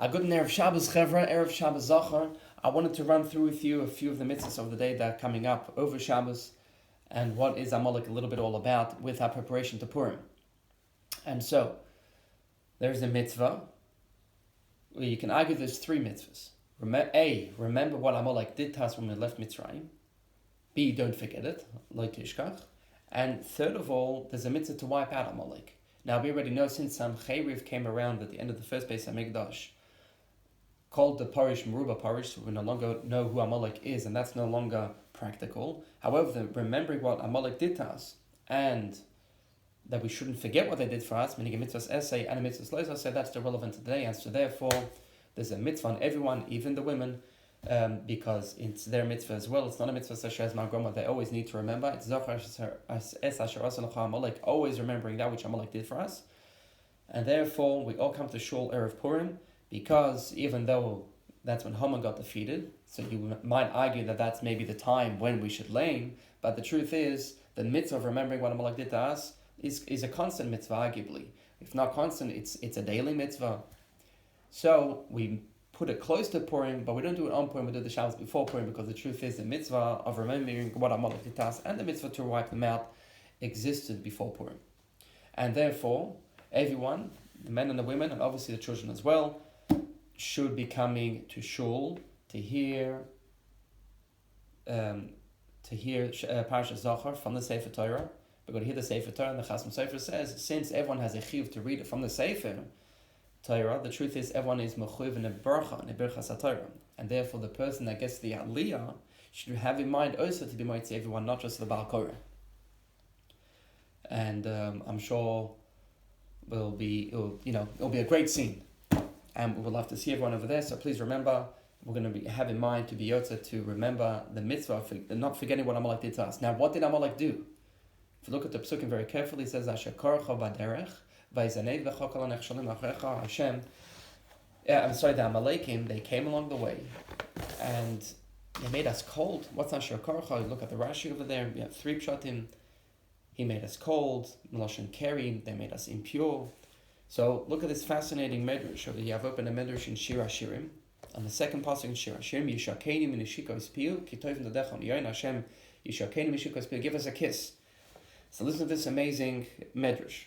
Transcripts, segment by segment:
A good Erev Shabbos Chevra, Erev Shabbos Zachor. I wanted to run through with you a few of the mitzvahs of the day that are coming up over Shabbos and what is Amalek a little bit all about with our preparation to Purim. And so, there's a mitzvah. Well, you can argue there's three mitzvahs. Remember what Amalek did to us when we left Mitzrayim. B, don't forget it, lo tishkach. And third of all, there's a mitzvah to wipe out Amalek. Now we already know since Erev came around at the end of the first Beis HaMikdash, called the Parish Meruba Parish, so we no longer know who Amalek is, and that's no longer practical. However, remembering what Amalek did to us, and that we shouldn't forget what they did for us, meaning a mitzvah's essay and a mitzvah's lois, say that's still relevant today, and so therefore there's a mitzvah on everyone, even the women, because it's their mitzvah as well. It's not a mitzvah such as my grandma, they always need to remember. It's Zachor es asher asa lecha Amalek, always remembering that which Amalek did for us. And therefore, we all come to Shul Erev Purim, because even though that's when Haman got defeated, so you might argue that that's maybe the time when we should lane, but the truth is, the mitzvah of remembering what Amalek did to us is a constant mitzvah, arguably. If not constant, it's a daily mitzvah. So we put it close to Purim, but we don't do it on Purim, we do the Shabbos before Purim, because the truth is the mitzvah of remembering what Amalek did to us and the mitzvah to wipe them out existed before Purim. And therefore, everyone, the men and the women, and obviously the children as well, should be coming to Shul to hear Parashat Zachor from the Sefer Torah. We're going to hear the Sefer Torah, and the Chasam Sofer says, since everyone has a chiyuv to read it from the Sefer Torah, the truth is everyone is mechuyev in a berachas Torah, and therefore the person that gets the aliyah should have in mind also to be moitzi everyone, not just the Baal Korah. And I'm sure it'll be a great scene, and we will love to see everyone over there. So please remember, we're going to have in mind to be yotza to remember the mitzvah, not forgetting what Amalek did to us. Now, what did Amalek do? If you look at the psukim very carefully, it says Shabbos baderech vayzanev v'chokol anechshalim achrecha Hashem. The Amalekim, they came along the way, and they made us cold. What's Asher Korcha? Look at the Rashi over there. We have three pshatim. He made us cold. Meloshen Keri, they made us impure. So look at this fascinating medrash. You have opened a medrash in Shir Hashirim. On the second pasuk in Shir Hashirim, Yishakeni min Yishikos Piu, Kitoivim Dadechon Yoin Hashem, Yishakeni min Yishikos Piu, give us a kiss. So listen to this amazing medrash.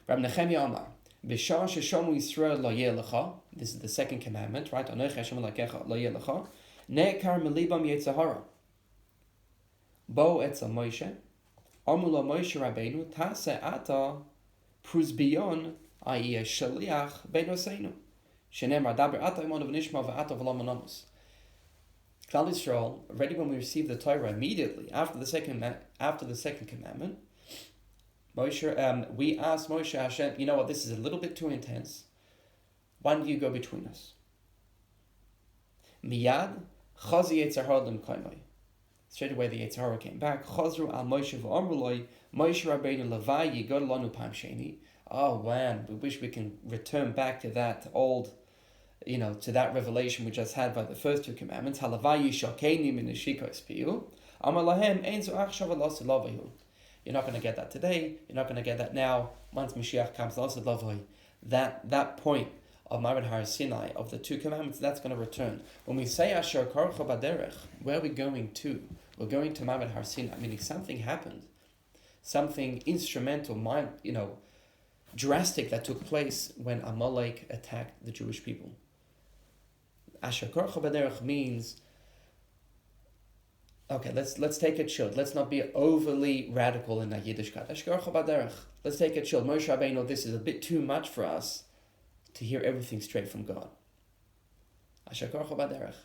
Rab Nechemia Amar, B'shar sheshomu Yisrael lo yeh lecha, this is the second commandment, right? Anochi Hashem Elokecha lo yeh lecha, ne'ekar melibam yetzahara. Bo etzel Moshe, Amula Moshe Rabbeinu, Tase ata pruzbiyon, i.e. a shaliach beinoseinu. Shenemar daber ata imon v'nishma v'ata v'lam anamus. Klal Yisrael, already when we received the Torah, immediately after the second commandment, Moshe, we asked Moshe Hashem, you know what, this is a little bit too intense. Why don't you go between us? Miyad chazi yitzhar lim kaimai. Straight away the Yitzhara came back. Chazru al Moshe v'amruloi, Moshe Rabbeinu levai yigod lanu pam sheni. Oh man, we wish we can return back to that old, to that revelation we just had by the first two commandments. Halavai yishakeni min neshikos piu. Amar lahem ein zu achshav alas lavayu. You're not going to get that today. You're not going to get that now. Once Mashiach comes, alas lavayu. That point of Ma'abed Har Sinai, of the two commandments, that's going to return. When we say Asher Korcha Baderech, where are we going to? We're going to Ma'abed Har Sinai. Meaning something happened, something instrumental, drastic that took place when Amalek attacked the Jewish people. Asher Korcha Baderech means, okay, let's take it chilled. Let's not be overly radical in that Yiddishkeit. Asher Korcha Baderech. Let's take it chilled. Moshe Rabbeinu, this is a bit too much for us to hear everything straight from God. Asher Korcha Baderech.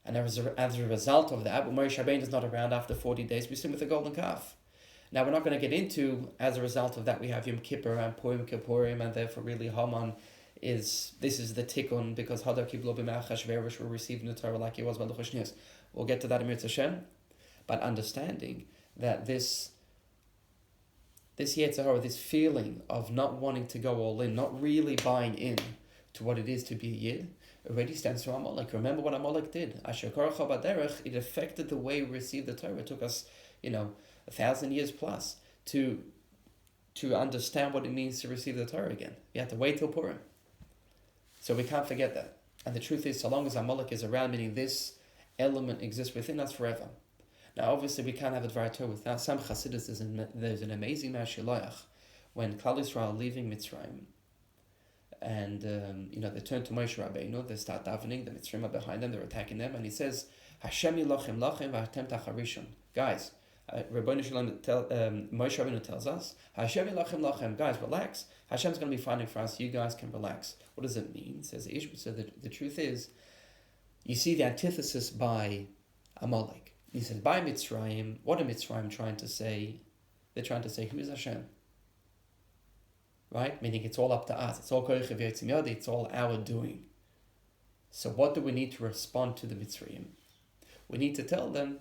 And as a result of that, when Moshe Rabbeinu is not around after 40 days, we sin with the golden calf. Now, we're not going to get into, as a result of that, we have Yom Kippur and Purim Kippurim, and therefore really Haman this is the tikkun, because Hadar Kiblo B'Me'ach HaShverosh will receive the Torah like he was by the Choshnias. We'll get to that in Mitzvah Hashem. But understanding that this Yetzirah, this feeling of not wanting to go all in, not really buying in to what it is to be a Yid, already stands for Amalek. Remember what Amalek did. Asher Korcha Baderech, it affected the way we received the Torah. It took us, 1,000 years plus to to understand what it means to receive the Torah again. You have to wait till Purim. So we can't forget that. And the truth is, so long as Amalek is around, meaning this element exists within us forever. Now, obviously, we can't have a Dvar Torah without some Chassidus. There's an amazing Mashiloach when Klal Yisrael are leaving Mitzrayim, and they turn to Moshe Rabbeinu. They start davening. The Mitzrayim are behind them. They're attacking them, and he says, "Hashem yilochem lachem v'atem tacharishon." Guys, Moshe Rabbeinu tells us, "Hashem yilochem lachem." Guys, relax. Hashem's going to be fighting for us. You guys can relax. What does it mean? Says Ish. So the truth is, you see the antithesis by Amalek. He says, by Mitzrayim, what are Mitzrayim trying to say? They're trying to say, who is Hashem? Right? Meaning it's all up to us. It's all koyechev yotzim yodi. It's all our doing. So what do we need to respond to the Mitzrayim? We need to tell them,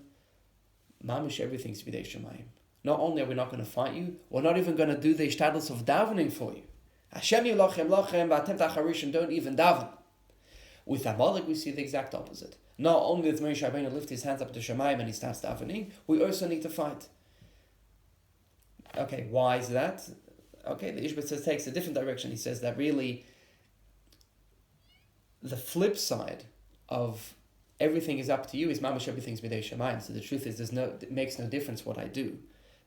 Mamish, everything's b'dei Shemayim. Not only are we not going to fight you, we're not even going to do the ishtadlus of davening for you. Hashem yilochem lachem v'atem tacharishon, don't even daven. With Amalek, we see the exact opposite. Not only does Moshe Rabbeinu lift his hands up to Shemayim and he starts davening, we also need to fight. Okay, why is that? Okay, the Ishbitz takes a different direction. He says that really the flip side of everything is up to you is mamash everything's b'dei Shemayim. So the truth is, it makes no difference what I do,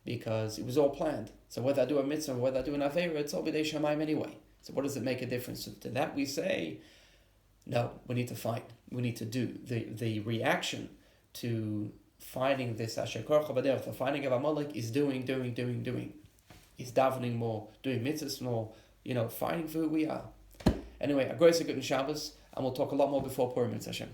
because it was all planned. So whether I do a mitzvah or whether I do an aveira, it's all b'dei Shemayim anyway. So what does it make a difference? So to that we say, no, we need to fight. We need to do. The reaction to fighting this Asher Korcha B'derech, the fighting of Amalek, is doing. Is davening more, doing mitzvahs more, fighting for who we are. Anyway, a great good Shabbos, and we'll talk a lot more before Purim, Hashem.